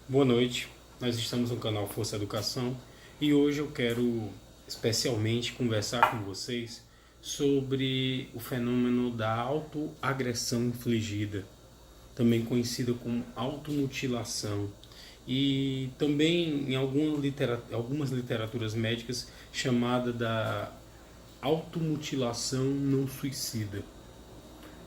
Boa noite, nós estamos no canal Força Educação e hoje eu quero especialmente conversar com vocês sobre o fenômeno da autoagressão infligida, também conhecida como automutilação, e também em algumas literaturas médicas chamada da automutilação não suicida.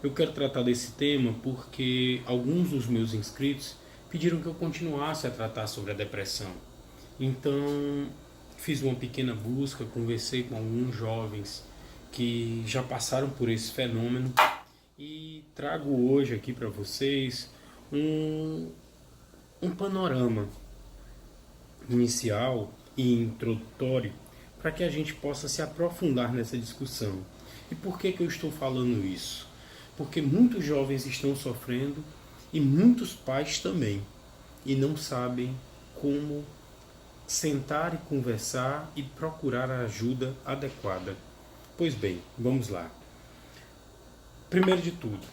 Eu quero tratar desse tema porque alguns dos meus inscritos pediram que eu continuasse a tratar sobre a depressão. Então, fiz uma pequena busca, conversei com alguns jovens que já passaram por esse fenômeno e trago hoje aqui para vocês um panorama inicial e introdutório para que a gente possa se aprofundar nessa discussão. E por que eu estou falando isso? Porque muitos jovens estão sofrendo e muitos pais também, e não sabem como sentar e conversar e procurar a ajuda adequada. Pois bem, vamos lá. Primeiro de tudo,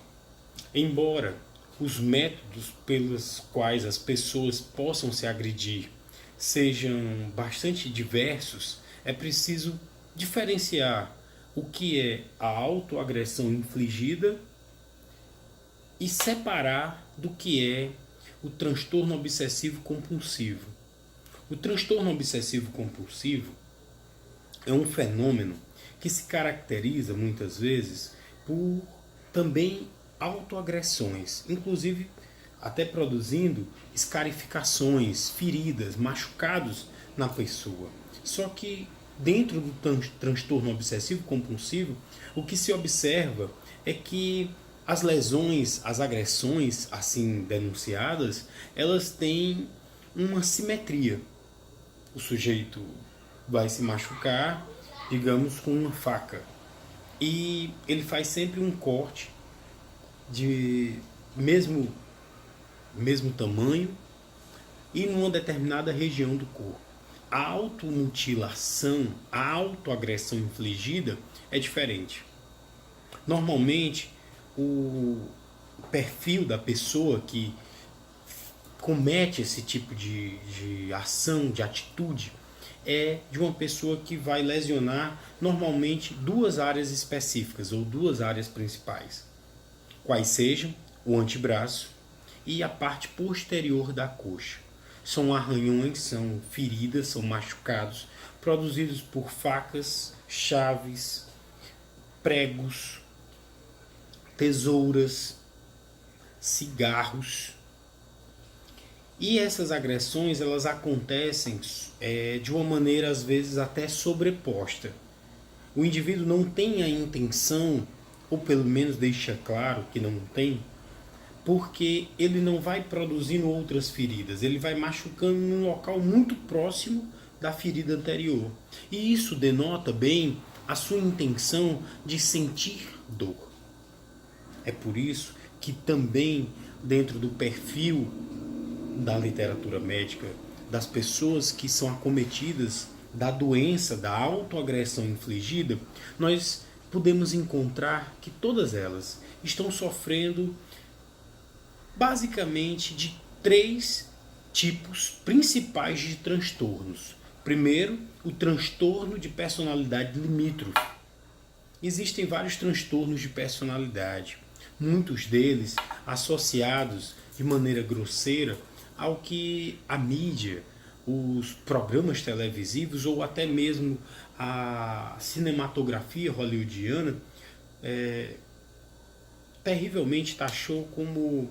embora os métodos pelos quais as pessoas possam se agredir sejam bastante diversos, é preciso diferenciar o que é a autoagressão infligida e separar do que é o transtorno obsessivo compulsivo. O transtorno obsessivo compulsivo é um fenômeno que se caracteriza muitas vezes por também autoagressões, inclusive até produzindo escarificações, feridas, machucados na pessoa. Só que dentro do transtorno obsessivo compulsivo, o que se observa é que as lesões, as agressões assim denunciadas, elas têm uma simetria. O sujeito vai se machucar, digamos, com uma faca. E ele faz sempre um corte de mesmo tamanho e numa determinada região do corpo. A automutilação, a autoagressão infligida é diferente. Normalmente, o perfil da pessoa que comete esse tipo de ação, de atitude, é de uma pessoa que vai lesionar normalmente duas áreas específicas ou duas áreas principais, quais sejam o antebraço e a parte posterior da coxa. São arranhões, são feridas, são machucados produzidos por facas, chaves, pregos, tesouras, cigarros. E essas agressões elas acontecem de uma maneira às vezes até sobreposta. O indivíduo não tem a intenção, ou pelo menos deixa claro que não tem, porque ele não vai produzindo outras feridas, ele vai machucando num local muito próximo da ferida anterior. E isso denota bem a sua intenção de sentir dor. É por isso que também dentro do perfil da literatura médica das pessoas que são acometidas da doença da autoagressão infligida, nós podemos encontrar que todas elas estão sofrendo basicamente de três tipos principais de transtornos. Primeiro, o transtorno de personalidade limítrofe. Existem vários transtornos de personalidade, muitos deles associados de maneira grosseira ao que a mídia, os programas televisivos ou até mesmo a cinematografia hollywoodiana terrivelmente taxou como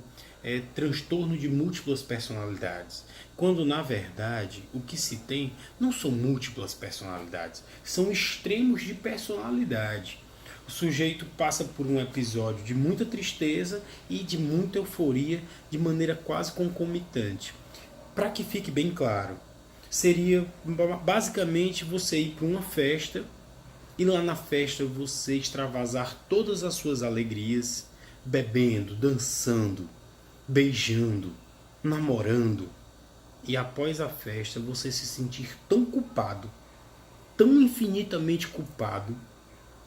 transtorno de múltiplas personalidades, quando na verdade o que se tem não são múltiplas personalidades, são extremos de personalidade. O sujeito passa por um episódio de muita tristeza e de muita euforia de maneira quase concomitante. Para que fique bem claro, seria basicamente você ir para uma festa e lá na festa você extravasar todas as suas alegrias, bebendo, dançando, beijando, namorando, e após a festa você se sentir tão culpado, tão infinitamente culpado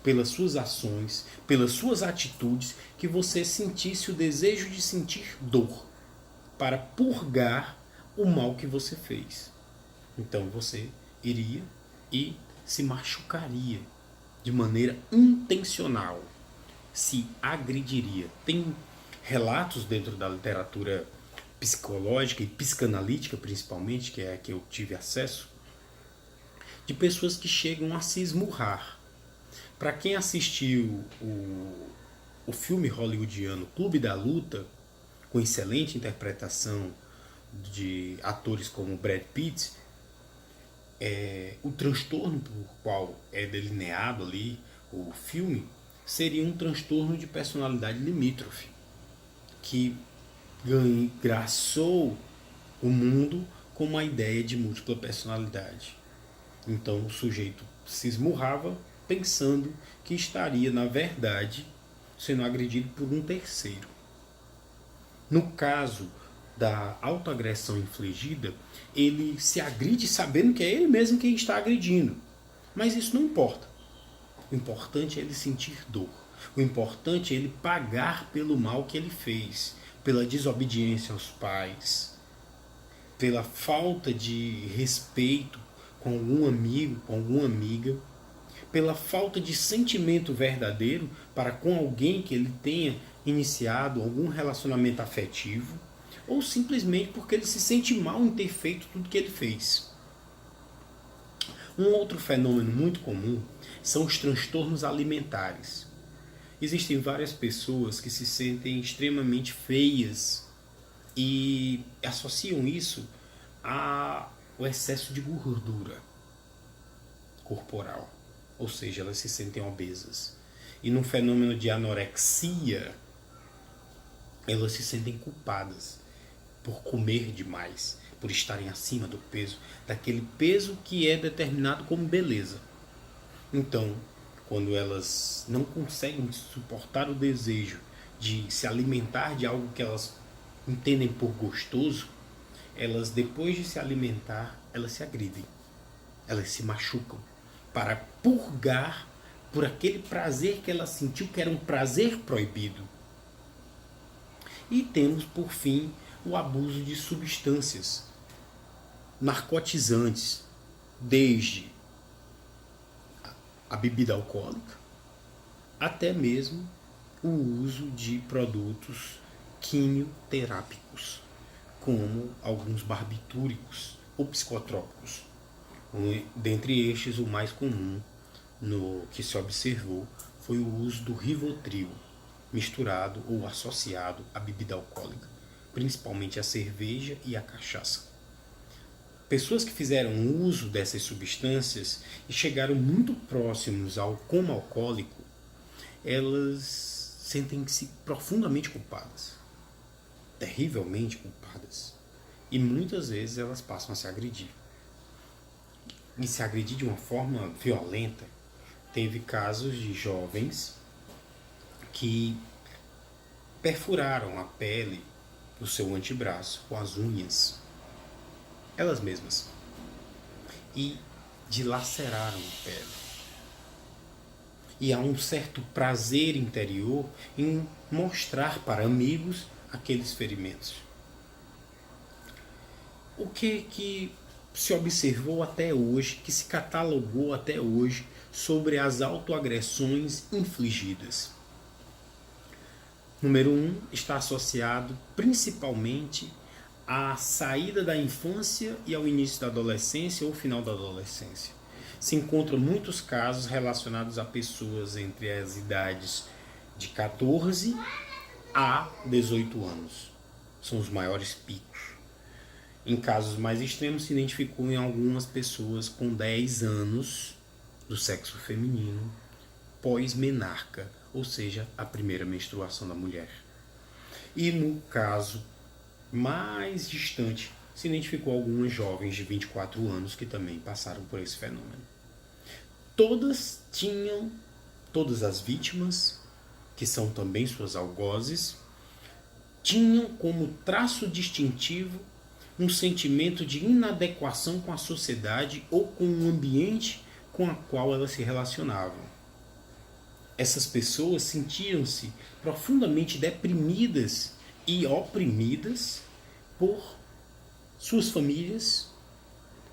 pelas suas ações, pelas suas atitudes, que você sentisse o desejo de sentir dor, para purgar o mal que você fez. Então você iria e se machucaria de maneira intencional, se agrediria. Tem relatos dentro da literatura psicológica e psicanalítica, principalmente, que é a que eu tive acesso, de pessoas que chegam a se esmurrar. Para quem assistiu o filme hollywoodiano Clube da Luta, com excelente interpretação de atores como Brad Pitt, o transtorno por qual é delineado ali o filme seria um transtorno de personalidade limítrofe, que graçou o mundo com uma ideia de múltipla personalidade. Então o sujeito se esmurrava pensando que estaria, na verdade, sendo agredido por um terceiro. No caso da autoagressão infligida, ele se agride sabendo que é ele mesmo quem está agredindo. Mas isso não importa. O importante é ele sentir dor. O importante é ele pagar pelo mal que ele fez, pela desobediência aos pais, pela falta de respeito com algum amigo, com alguma amiga, pela falta de sentimento verdadeiro para com alguém que ele tenha iniciado algum relacionamento afetivo, ou simplesmente porque ele se sente mal em ter feito tudo que ele fez. Um outro fenômeno muito comum são os transtornos alimentares. Existem várias pessoas que se sentem extremamente feias e associam isso ao excesso de gordura corporal, ou seja, elas se sentem obesas. E no fenômeno de anorexia, elas se sentem culpadas por comer demais, por estarem acima do peso, daquele peso que é determinado como beleza. Então, quando elas não conseguem suportar o desejo de se alimentar de algo que elas entendem por gostoso, elas, depois de se alimentar, elas se agridem, elas se machucam, para purgar por aquele prazer que ela sentiu que era um prazer proibido. E temos, por fim, o abuso de substâncias narcotizantes, desde a bebida alcoólica até mesmo o uso de produtos quimioterápicos, como alguns barbitúricos ou psicotrópicos. Dentre estes, o mais comum no que se observou foi o uso do Rivotril, misturado ou associado à bebida alcoólica, principalmente a cerveja e a cachaça. Pessoas que fizeram uso dessas substâncias e chegaram muito próximos ao coma alcoólico, elas sentem-se profundamente culpadas, terrivelmente culpadas, e muitas vezes elas passam a se agredir. E se agredir de uma forma violenta. Teve casos de jovens que perfuraram a pele do seu antebraço com as unhas, elas mesmas, e dilaceraram a pele. E há um certo prazer interior em mostrar para amigos aqueles ferimentos. O que se observou até hoje, que se catalogou até hoje sobre as autoagressões infligidas? Número 1, está associado principalmente à saída da infância e ao início da adolescência ou final da adolescência. Se encontram muitos casos relacionados a pessoas entre as idades de 14 a 18 anos. São os maiores picos. Em casos mais extremos, se identificou em algumas pessoas com 10 anos do sexo feminino, pós-menarca, ou seja, a primeira menstruação da mulher. E no caso mais distante, se identificou algumas jovens de 24 anos que também passaram por esse fenômeno. Todas as vítimas, que são também suas algozes, tinham como traço distintivo um sentimento de inadequação com a sociedade ou com o ambiente com a qual elas se relacionavam. Essas pessoas sentiam-se profundamente deprimidas e oprimidas por suas famílias,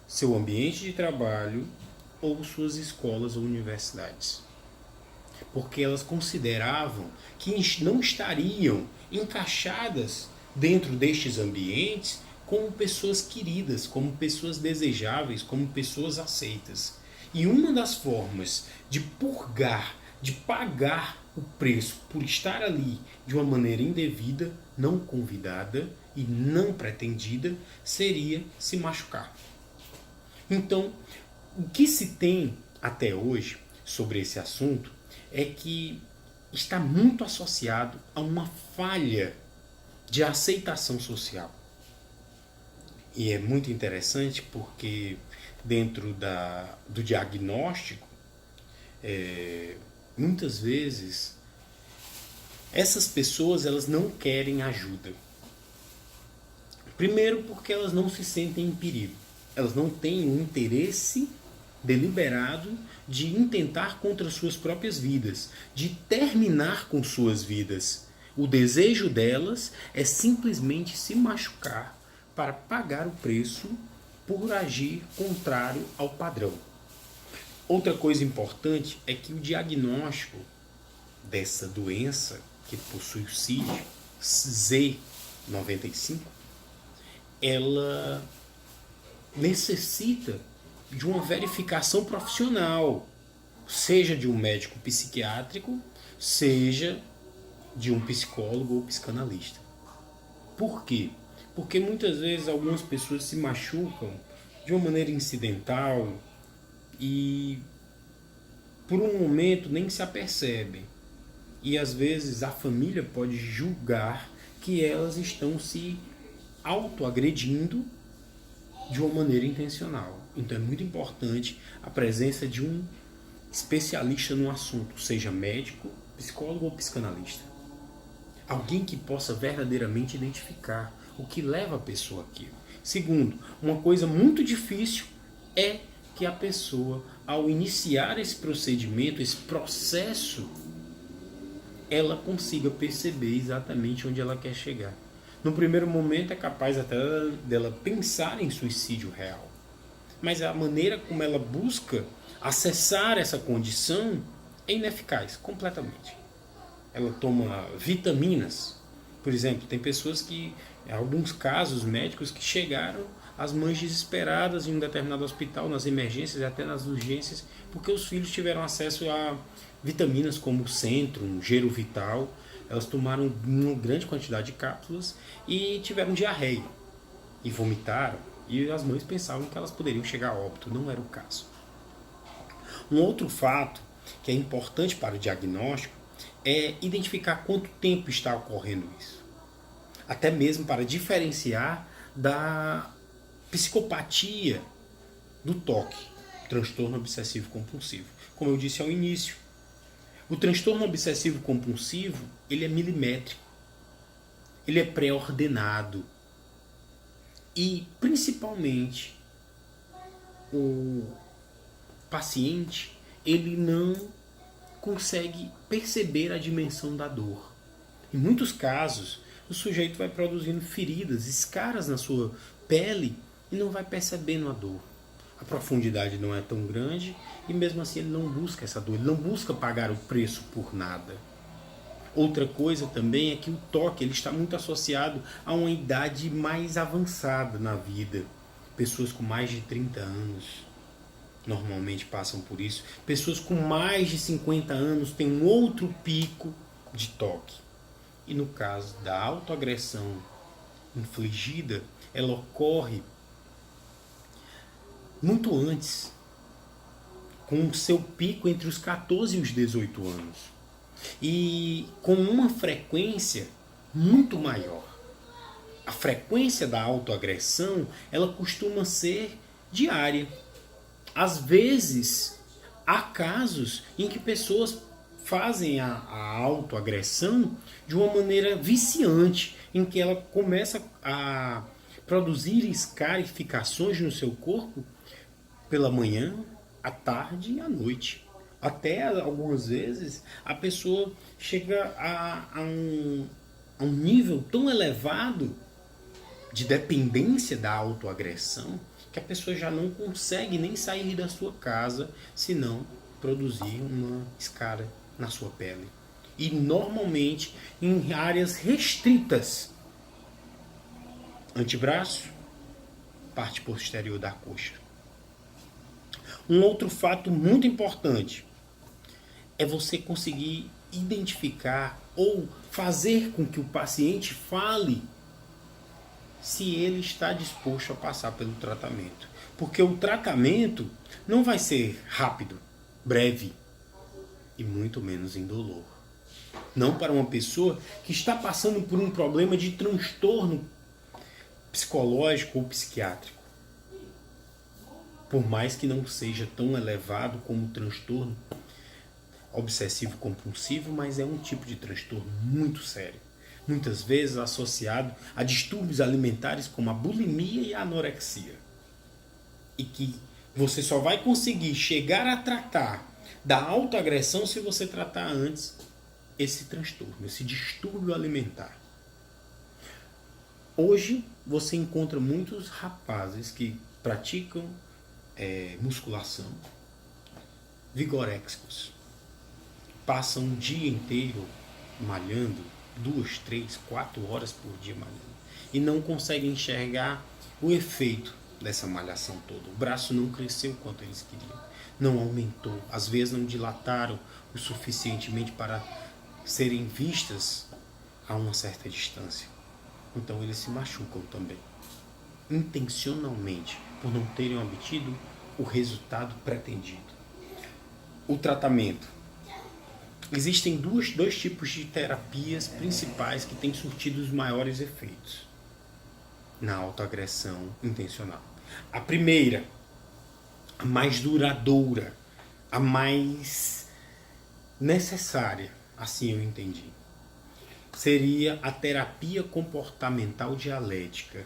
seu ambiente de trabalho ou suas escolas ou universidades. Porque elas consideravam que não estariam encaixadas dentro destes ambientes como pessoas queridas, como pessoas desejáveis, como pessoas aceitas. E uma das formas de purgar, de pagar o preço por estar ali de uma maneira indevida, não convidada e não pretendida, seria se machucar. Então, o que se tem até hoje sobre esse assunto é que está muito associado a uma falha de aceitação social. E é muito interessante porque dentro do diagnóstico, muitas vezes essas pessoas elas não querem ajuda. Primeiro porque elas não se sentem em perigo. Elas não têm um interesse deliberado de intentar contra suas próprias vidas, de terminar com suas vidas. O desejo delas é simplesmente se machucar para pagar o preço por agir contrário ao padrão. Outra coisa importante é que o diagnóstico dessa doença, que possui o CID, Z95, ela necessita de uma verificação profissional, seja de um médico psiquiátrico, seja de um psicólogo ou psicanalista. Por quê? Porque muitas vezes algumas pessoas se machucam de uma maneira incidental e por um momento nem se apercebem. E às vezes a família pode julgar que elas estão se autoagredindo de uma maneira intencional. Então é muito importante a presença de um especialista no assunto, seja médico, psicólogo ou psicanalista. Alguém que possa verdadeiramente identificar o que leva a pessoa àquilo. Segundo, uma coisa muito difícil é que a pessoa, ao iniciar esse procedimento, esse processo, ela consiga perceber exatamente onde ela quer chegar. No primeiro momento é capaz até dela pensar em suicídio real. Mas a maneira como ela busca acessar essa condição é ineficaz, completamente. Ela toma vitaminas. Por exemplo, tem pessoas que, em alguns casos médicos, que chegaram as mães desesperadas em um determinado hospital, nas emergências e até nas urgências, porque os filhos tiveram acesso a vitaminas como Centrum, Gero Vital. Elas tomaram uma grande quantidade de cápsulas e tiveram diarreia e vomitaram. E as mães pensavam que elas poderiam chegar a óbito. Não era o caso. Um outro fato que é importante para o diagnóstico é identificar quanto tempo está ocorrendo isso. Até mesmo para diferenciar da psicopatia do TOC, transtorno obsessivo compulsivo. Como eu disse ao início, o transtorno obsessivo compulsivo, ele é milimétrico, ele é pré-ordenado e, principalmente, o paciente, ele não consegue perceber a dimensão da dor. Em muitos casos, o sujeito vai produzindo feridas, escaras na sua pele e não vai percebendo a dor. A profundidade não é tão grande e mesmo assim ele não busca essa dor, ele não busca pagar o preço por nada. Outra coisa também é que o TOC ele está muito associado a uma idade mais avançada na vida. Pessoas com mais de 30 anos normalmente passam por isso. Pessoas com mais de 50 anos têm um outro pico de TOC. E no caso da autoagressão infligida, ela ocorre muito antes, com o seu pico entre os 14 e os 18 anos. E com uma frequência muito maior. A frequência da autoagressão, ela costuma ser diária. Às vezes, há casos em que pessoas fazem a autoagressão de uma maneira viciante, em que ela começa a produzir escarificações no seu corpo pela manhã, à tarde e à noite. Até algumas vezes a pessoa chega a um nível tão elevado de dependência da autoagressão, que a pessoa já não consegue nem sair da sua casa se não produzir uma escara na sua pele. E normalmente em áreas restritas. Antebraço, parte posterior da coxa. Um outro fato muito importante é você conseguir identificar ou fazer com que o paciente fale se ele está disposto a passar pelo tratamento. Porque o tratamento não vai ser rápido, breve e muito menos indolor. Não para uma pessoa que está passando por um problema de transtorno psicológico ou psiquiátrico. Por mais que não seja tão elevado como o transtorno obsessivo compulsivo, mas é um tipo de transtorno muito sério. Muitas vezes associado a distúrbios alimentares como a bulimia e a anorexia. E que você só vai conseguir chegar a tratar da autoagressão se você tratar antes esse transtorno, esse distúrbio alimentar. Hoje você encontra muitos rapazes que praticam musculação, vigoréxicos, passam o dia inteiro malhando, 2, 3, 4 horas por dia malhando, e não conseguem enxergar o efeito dessa malhação toda. O braço não cresceu quanto eles queriam, não aumentou, às vezes não dilataram o suficientemente para serem vistas a uma certa distância. Então eles se machucam também, intencionalmente, por não terem obtido o resultado pretendido. O tratamento. Existem dois tipos de terapias principais que têm surtido os maiores efeitos na autoagressão intencional. A primeira, a mais duradoura, a mais necessária, assim eu entendi, seria a terapia comportamental dialética,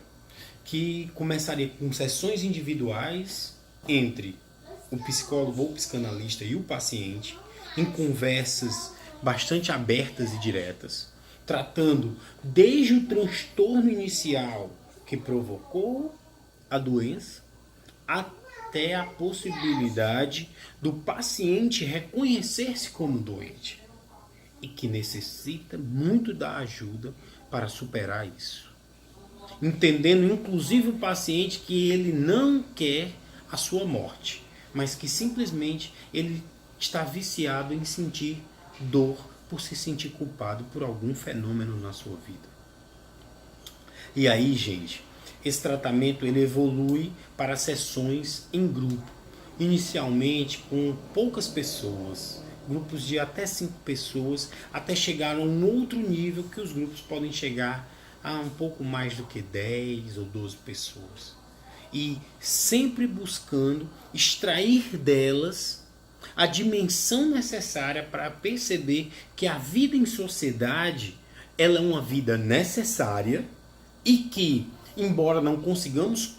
que começaria com sessões individuais entre o psicólogo ou psicanalista e o paciente, em conversas bastante abertas e diretas, tratando desde o transtorno inicial que provocou a doença até a possibilidade do paciente reconhecer-se como doente e que necessita muito da ajuda para superar isso. Entendendo inclusive o paciente que ele não quer a sua morte, mas que simplesmente ele está viciado em sentir dor por se sentir culpado por algum fenômeno na sua vida. E aí, gente, esse tratamento ele evolui para sessões em grupo, inicialmente com poucas pessoas, grupos de até 5 pessoas, até chegar a um outro nível que os grupos podem chegar a um pouco mais do que 10 ou 12 pessoas. E sempre buscando extrair delas a dimensão necessária para perceber que a vida em sociedade ela é uma vida necessária e que, embora não consigamos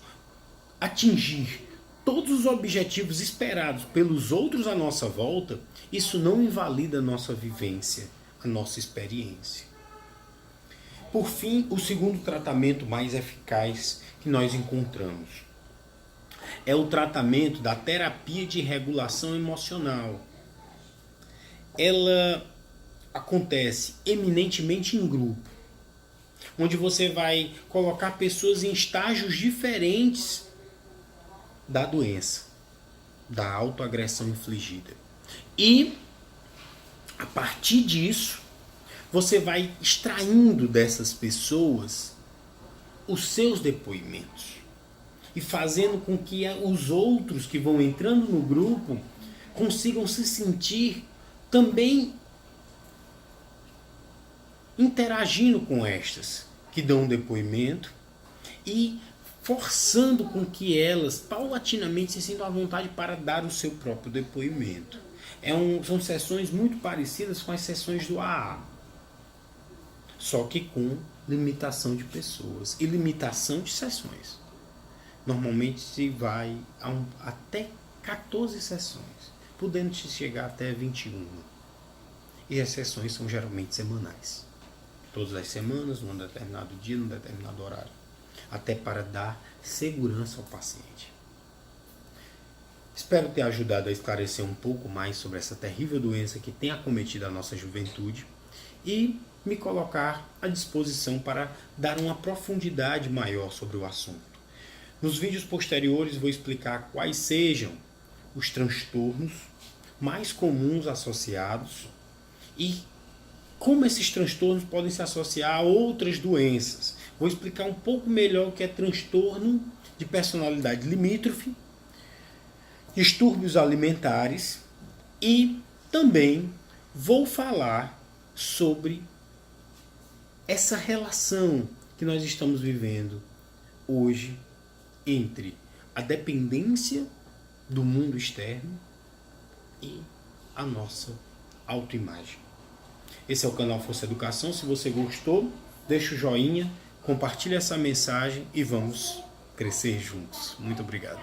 atingir todos os objetivos esperados pelos outros à nossa volta, isso não invalida a nossa vivência, a nossa experiência. Por fim, o segundo tratamento mais eficaz que nós encontramos é o tratamento da terapia de regulação emocional. Ela acontece eminentemente em grupo, onde você vai colocar pessoas em estágios diferentes da doença, da autoagressão infligida. E, a partir disso, você vai extraindo dessas pessoas os seus depoimentos e fazendo com que os outros que vão entrando no grupo consigam se sentir também interagindo com estas que dão um depoimento e forçando com que elas paulatinamente se sintam à vontade para dar o seu próprio depoimento. São sessões muito parecidas com as sessões do AA, só que com limitação de pessoas e limitação de sessões. Normalmente se vai até 14 sessões, podendo chegar até 21. E as sessões são geralmente semanais. Todas as semanas, num determinado dia, num determinado horário. até para dar segurança ao paciente. Espero ter ajudado a esclarecer um pouco mais sobre essa terrível doença que tem acometido a nossa juventude e me colocar à disposição para dar uma profundidade maior sobre o assunto. Nos vídeos posteriores vou explicar quais sejam os transtornos mais comuns associados e como esses transtornos podem se associar a outras doenças. Vou explicar um pouco melhor o que é transtorno de personalidade limítrofe, distúrbios alimentares e também vou falar sobre essa relação que nós estamos vivendo hoje entre a dependência do mundo externo e a nossa autoimagem. Esse é o canal Força Educação. Se você gostou, deixa o joinha, compartilha essa mensagem e vamos crescer juntos. Muito obrigado.